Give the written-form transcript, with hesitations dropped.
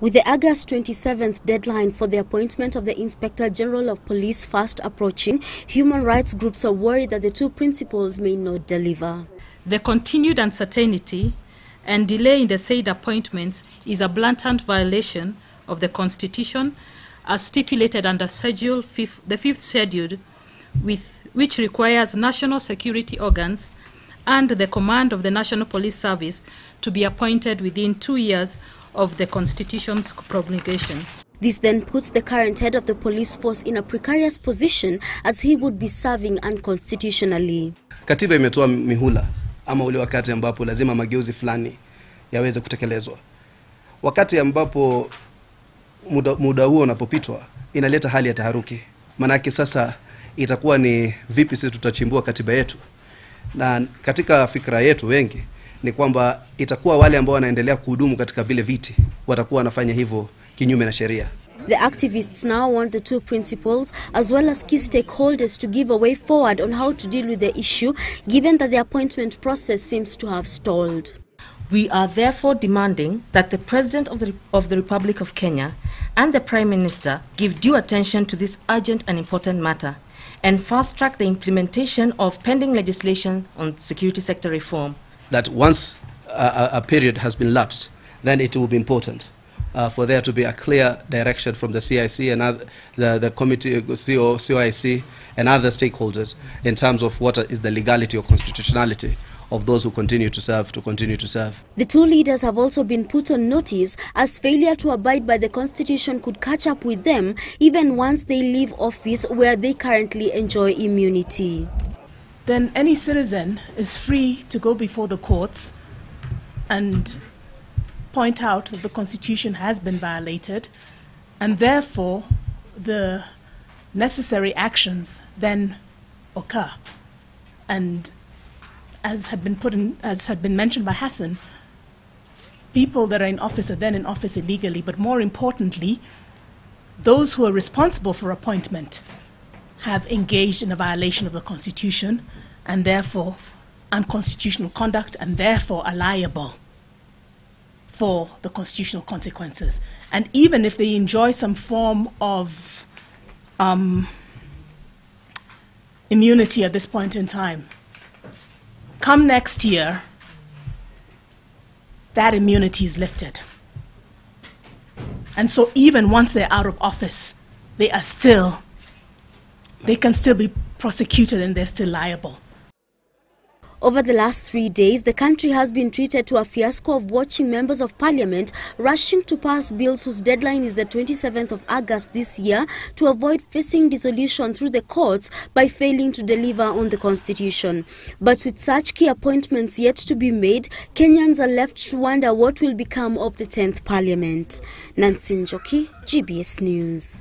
With the August 27th deadline for the appointment of the Inspector General of Police fast approaching, human rights groups are worried that the two principals may not deliver. The continued uncertainty and delay in the said appointments is a blatant violation of the Constitution as stipulated under the fifth schedule, which requires national security organs and the command of the National Police Service to be appointed within 2 years of the Constitution's promulgation. This then puts the current head of the police force in a precarious position as he would be serving unconstitutionally. Katiba imetoa mihula ama ule wakati ambapo lazima mageuzi fulani yaweze kutekelezwa. Wakati ambapo muda huo unapopitwa inaleta hali ya taharuki. Manake sasa itakuwa ni vipi sisi tutachimbua katiba yetu? Na katika fikra yetu wengi ni kwamba itakuwa wale ambao wanaendelea kuhudumu katika vile viti watakuwa wanafanya hivyo kinyume na sheria. The activists now want the two principals as well as key stakeholders to give a way forward on how to deal with the issue, given that the appointment process seems to have stalled. We are therefore demanding that the President of the Republic of Kenya and the Prime Minister give due attention to this urgent and important matter and fast-track the implementation of pending legislation on security sector reform. That once a period has been lapsed, then it will be important for there to be a clear direction from the CIC and the committee, COIC and other stakeholders in terms of what is the legality or constitutionality of those who continue to serve. The two leaders have also been put on notice as failure to abide by the Constitution could catch up with them even once they leave office where they currently enjoy immunity. Then any citizen is free to go before the courts and point out that the Constitution has been violated, and therefore the necessary actions then occur. And as had been mentioned by Hassan, people that are in office are then in office illegally, but more importantly, those who are responsible for appointment have engaged in a violation of the Constitution and therefore unconstitutional conduct and therefore are liable for the constitutional consequences. And even if they enjoy some form of immunity at this point in time, come next year, that immunity is lifted. And so even once they're out of office, they can still be prosecuted and they're still liable. Over the last 3 days, the country has been treated to a fiasco of watching members of parliament rushing to pass bills whose deadline is the 27th of August this year to avoid facing dissolution through the courts by failing to deliver on the Constitution. But with such key appointments yet to be made, Kenyans are left to wonder what will become of the 10th Parliament. Nancy Njoki, GBS News.